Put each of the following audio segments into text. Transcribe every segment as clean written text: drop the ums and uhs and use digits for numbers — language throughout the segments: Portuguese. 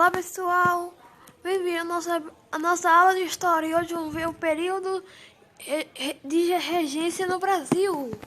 Olá pessoal, bem-vindo à nossa aula de história. E hoje vamos ver o período de regência no Brasil.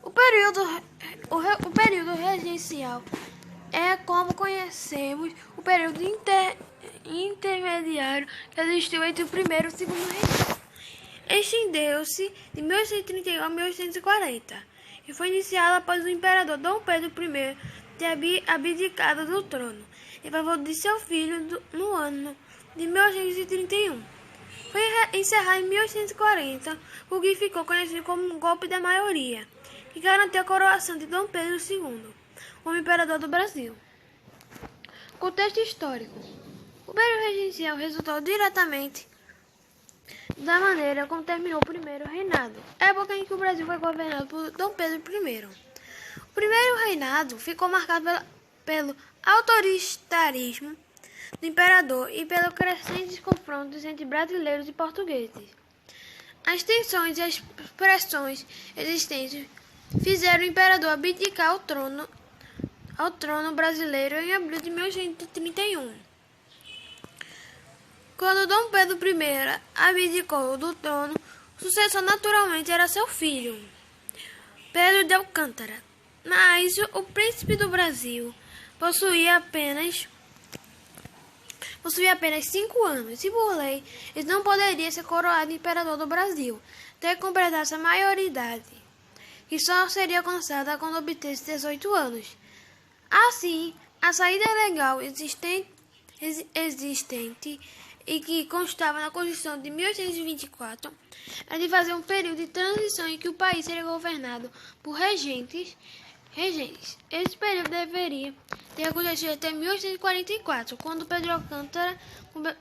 O período regencial é, como conhecemos, o período intermediário que existiu entre o primeiro e o segundo reinado. Estendeu-se de 1831 a 1840 e foi iniciado após o imperador Dom Pedro I ter abdicado do trono em favor de seu filho no ano de 1831. Foi encerrado em 1840, o que ficou conhecido como um golpe da maioria, que garantiu a coroação de Dom Pedro II como imperador do Brasil. Contexto histórico. O período regencial resultou diretamente da maneira como terminou o primeiro reinado, época em que o Brasil foi governado por Dom Pedro I. O primeiro reinado ficou marcado pelo autoritarismo do imperador e pelos crescentes confrontos entre brasileiros e portugueses. As tensões e as pressões existentes fizeram o imperador abdicar ao trono brasileiro em abril de 1831. Quando Dom Pedro I abdicou do trono, o sucessor naturalmente era seu filho, Pedro de Alcântara. Mas o príncipe do Brasil possuía apenas 5 anos e, por lei, ele não poderia ser coroado imperador do Brasil até que completasse a maioridade, que só seria alcançada quando obtesse 18 anos. Assim, a saída legal existente e que constava na Constituição de 1824 era de fazer um período de transição em que o país seria governado por regentes. Esse período deveria ter acontecido até 1844, quando Pedro Alcântara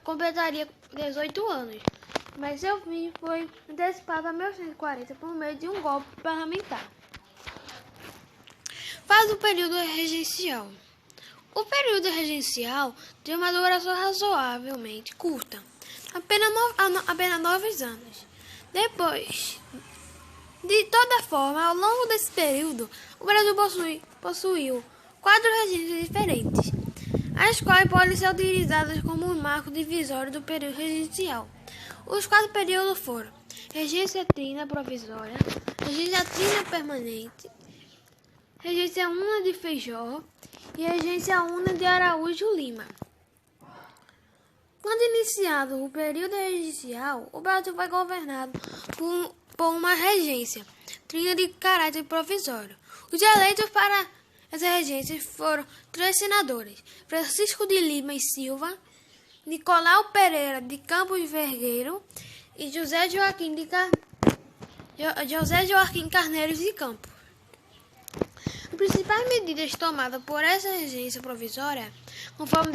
completaria 18 anos, mas seu fim foi antecipado a 1840 por meio de um golpe parlamentar. Fase do período regencial. O período regencial tem uma duração razoavelmente curta, apenas 9 anos. Depois, de toda forma, ao longo desse período, o Brasil possuiu 4 regências diferentes, as quais podem ser utilizadas como um marco divisório do período regencial. Os 4 períodos foram regência trina provisória, regência trina permanente, regência una de Feijó e regência una de Araújo Lima. Quando iniciado o período regencial, o Brasil foi governado por uma regência trina de caráter provisório. Os eleitos para essa regência foram 3 senadores: Francisco de Lima e Silva, Nicolau Pereira de Campos Vergueiro e José Joaquim Carneiros de Campos. As principais medidas tomadas por essa regência provisória, conforme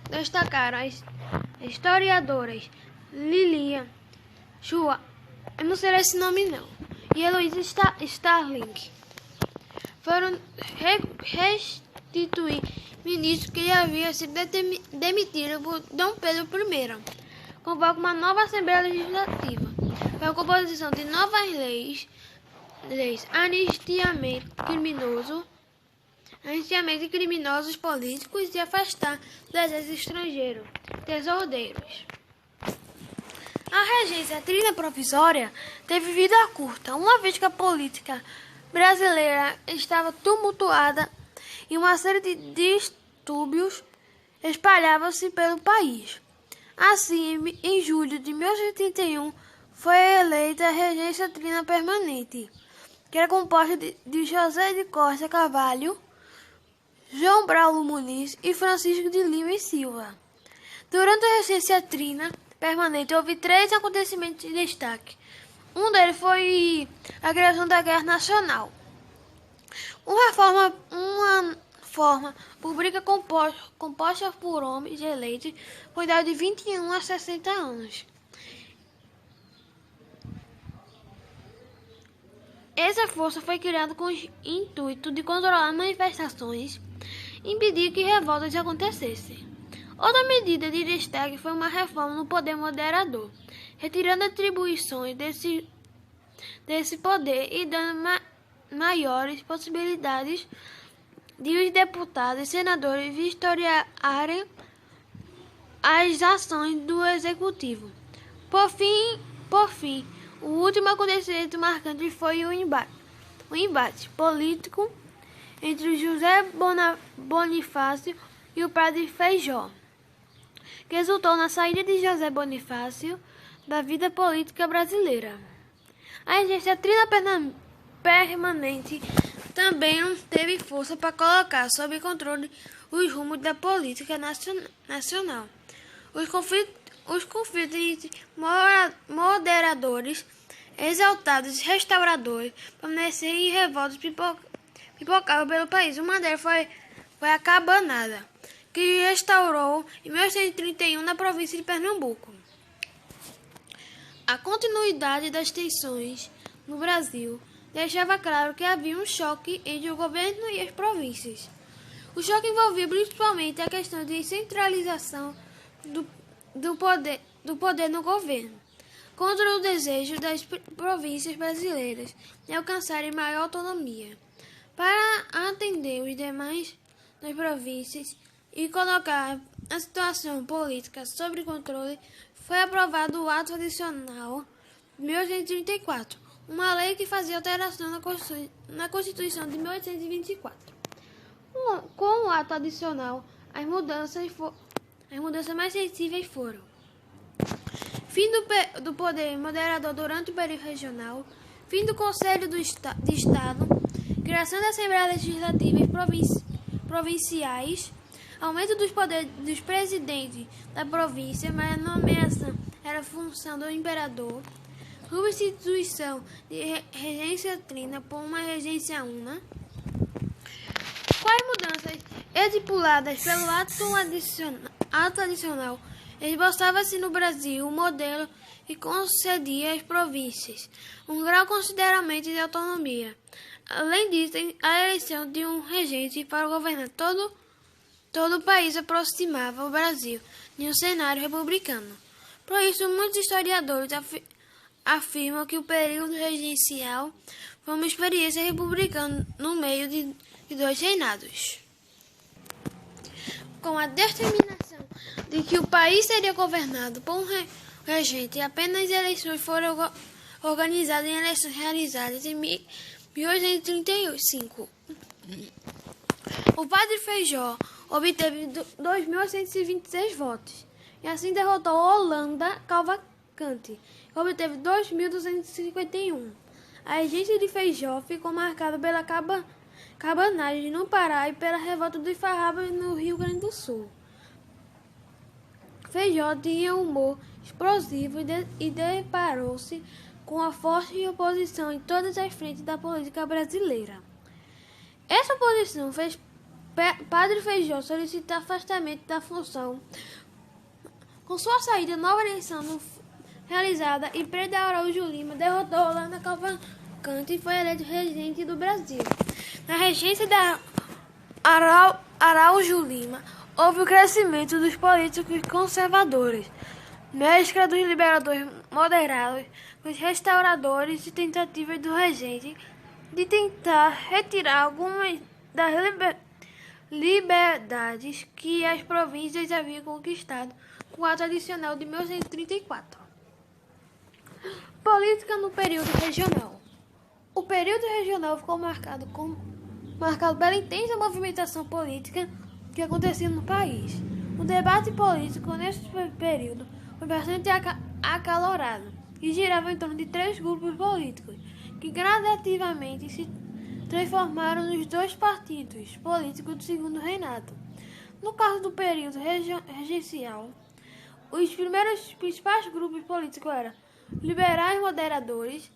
destacaram as historiadoras Lilia Chua, eu não sei esse nome não, e Heloísa Starling, foram restituir ministros que haviam sido demitidos por Dom Pedro I, convoca uma nova Assembleia Legislativa, com a composição de novas leis, anistiamento de criminosos políticos e afastar do exército estrangeiro tesoureiros. A regência trina provisória teve vida curta, uma vez que a política brasileira estava tumultuada e uma série de distúrbios espalhavam-se pelo país. Assim, em julho de 1831, foi eleita a regência trina permanente, que era composta de José de Costa Carvalho, João Braulo Muniz e Francisco de Lima e Silva. Durante a regência trina permanente, houve 3 acontecimentos de destaque. Um deles foi a criação da Guerra Nacional. Uma forma pública composta por homens eleitos com idade de 21 a 60 anos. Essa força foi criada com o intuito de controlar manifestações e impedir que revoltas acontecessem. Outra medida de destaque foi uma reforma no poder moderador, retirando atribuições desse poder e dando maiores possibilidades de os deputados e senadores vistoriarem as ações do executivo. Por fim, o último acontecimento marcante foi o embate político entre José Bonifácio e o padre Feijó, que resultou na saída de José Bonifácio da vida política brasileira. A regência trina permanente também não teve força para colocar sob controle os rumos da política nacional. Os conflitos entre moderadores, exaltados e restauradores permaneceram em revoltas pipocavam pelo país. Uma delas foi a Cabanada, que restaurou em 1831 na província de Pernambuco. A continuidade das tensões no Brasil deixava claro que havia um choque entre o governo e as províncias. O choque envolvia principalmente a questão de centralização do poder no governo, contra o desejo das províncias brasileiras de alcançarem maior autonomia. Para atender os demais das províncias e colocar a situação política sob controle, foi aprovado o Ato Adicional de 1834, uma lei que fazia alteração na Constituição de 1824. Com o Ato Adicional, as mudanças mais sensíveis foram: fim do poder moderador durante o período regional, fim do Conselho de Estado, criação da Assembleia Legislativa provinciais, aumento dos poderes dos presidentes da província, mas a nomeação era função do imperador, substituição de regência trina por uma regência una. Quais mudanças estipuladas pelo ato adicional esboçava-se no Brasil um modelo que concedia às províncias um grau consideravelmente de autonomia. Além disso, a eleição de um regente para governar todo o país aproximava o Brasil de um cenário republicano. Por isso, muitos historiadores afirmam que o período regencial foi uma experiência republicana no meio de dois reinados. Com a determinação de que o país seria governado por um regente, apenas eleições foram organizadas em eleições realizadas em 1835. O padre Feijó obteve 2.826 votos e assim derrotou Holanda Cavalcante, que obteve 2.251. A regência de Feijó ficou marcada pela cabanagem no Pará e pela revolta dos farrapos no Rio Grande do Sul. Feijó tinha um humor explosivo e deparou-se com a forte oposição em todas as frentes da política brasileira. Essa oposição fez Padre Feijó solicitar afastamento da função. Com sua saída, nova eleição realizada e Pedro Araújo Lima derrotou Holanda Cavalcante e foi eleito regente do Brasil. Na regência da Araújo Lima, houve o crescimento dos políticos conservadores, mescla dos liberadores moderados com os restauradores e tentativas do regente de tentar retirar algumas das liberdades que as províncias haviam conquistado com o Ato Adicional de 1834. Política no período regional. O período regional ficou marcado pela intensa movimentação política que acontecia no país. O debate político nesse período foi bastante acalorado e girava em torno de três grupos políticos que gradativamente se transformaram nos dois partidos políticos do segundo reinado. No caso do período regencial, os principais grupos políticos eram liberais moderadores,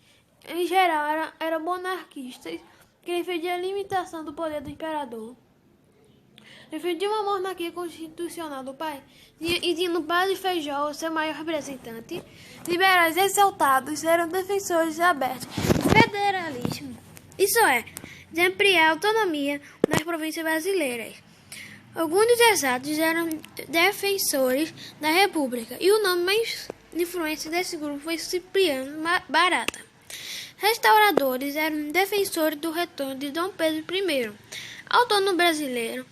em geral eram monarquistas, que defendiam a limitação do poder do imperador, defendiam uma monarquia constitucional do país e tinha no padre Feijó o seu maior representante. Liberais exaltados eram defensores abertos do federalismo, isso é, de ampliar a autonomia das províncias brasileiras. Alguns dos exaltados eram defensores da República, e o nome mais influente desse grupo foi Cipriano Barata. Restauradores eram defensores do retorno de Dom Pedro I autônomo brasileiro,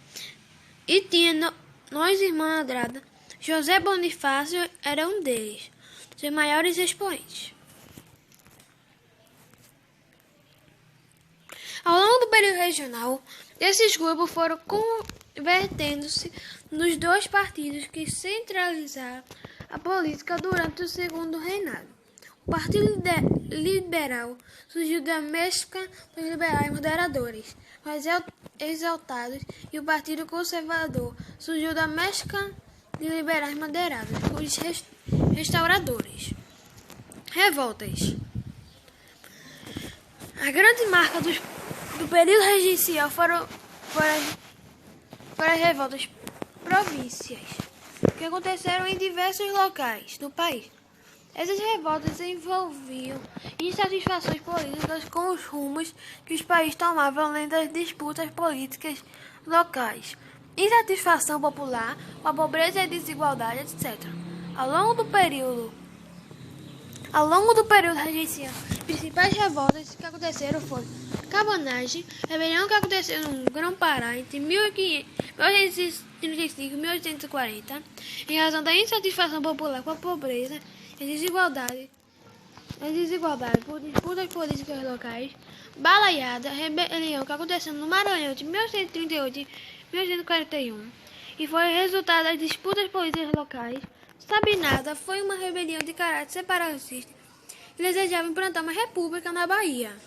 e tinha nós irmãos Andrada. José Bonifácio era um deles, seus maiores expoentes. Ao longo do período regional, esses grupos foram convertendo-se nos dois partidos que centralizaram a política durante o segundo reinado. O Partido Liberal surgiu da mescla dos liberais moderadores, mais exaltados, e o Partido Conservador surgiu da mescla de liberais moderados, os restauradores. Revoltas. A grande marca do período regencial foram as revoltas províncias, que aconteceram em diversos locais do país. Essas revoltas envolviam insatisfações políticas com os rumos que os países tomavam além das disputas políticas locais, insatisfação popular com a pobreza e desigualdade, etc. Ao longo do período regencial, as principais revoltas que aconteceram foram Cabanagem, rebelião que aconteceu no Grão-Pará entre 1835 e 1840, em razão da insatisfação popular com a pobreza e desigualdade por disputas políticas locais. Balaiada, rebelião que aconteceu no Maranhão entre 1838 e 1841, e foi resultado das disputas políticas locais. Sabinada foi uma rebelião de caráter separatista que desejava implantar uma república na Bahia.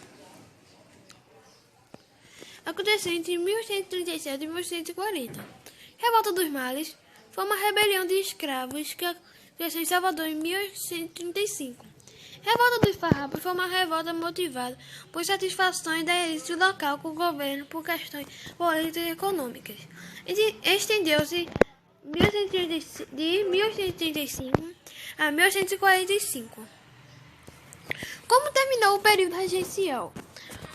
Aconteceu entre 1837 e 1840. Revolta dos Males foi uma rebelião de escravos que aconteceu em Salvador em 1835. Revolta dos Farrapos foi uma revolta motivada por satisfações da elite local com o governo por questões políticas e econômicas. Estendeu-se de 1835 a 1845. Como terminou o período regencial?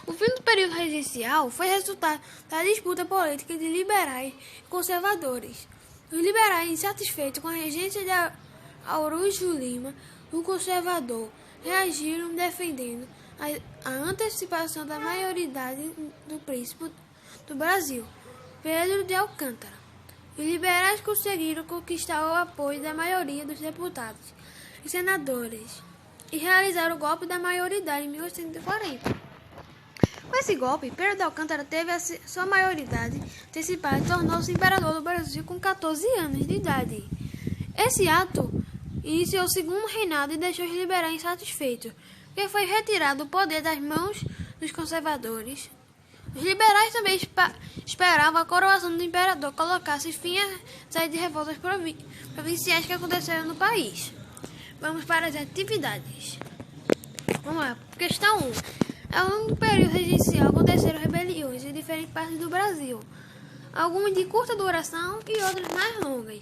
O fim do período regencial foi resultado da disputa política de liberais e conservadores. Os liberais, insatisfeitos com a regência de Araújo Lima, o conservador, reagiram defendendo a antecipação da maioridade do príncipe do Brasil, Pedro de Alcântara. Os liberais conseguiram conquistar o apoio da maioria dos deputados e senadores e realizaram o golpe da maioridade em 1840. Com esse golpe, Pedro de Alcântara teve sua maioridade antecipada e tornou-se imperador do Brasil com 14 anos de idade. Esse ato iniciou o segundo reinado e deixou os liberais insatisfeitos, porque foi retirado o poder das mãos dos conservadores. Os liberais também esperavam a coroação do imperador colocasse fim à série de revoltas provinciais que aconteceram no país. Vamos para as atividades. Vamos lá. Questão 1. Ao longo do período regencial aconteceram rebeliões em diferentes partes do Brasil, algumas de curta duração e outras mais longas.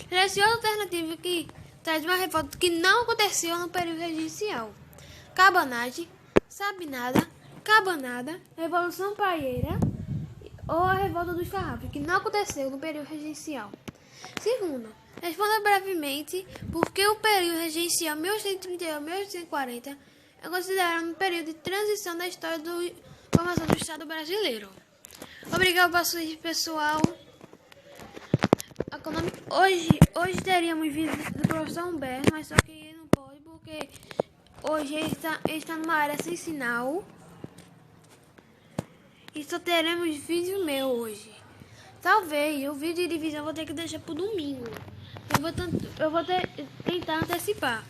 Selecione a alternativa que traz uma revolta que não aconteceu no período regencial. Cabanagem, Sabinada, Cabanada, Revolução Paieira ou a Revolta dos Farrapos, que não aconteceu no período regencial. Segundo, responda brevemente por que o período regencial 1831-1840 é considerado um período de transição da história da formação do Estado brasileiro. Obrigado, pessoal. Hoje teríamos visita do professor Humberto, mas só que ele não pode porque hoje ele está numa área sem sinal. E só teremos vídeo meu hoje. Talvez o vídeo de divisão eu vou ter que deixar pro domingo. Eu vou tentar antecipar.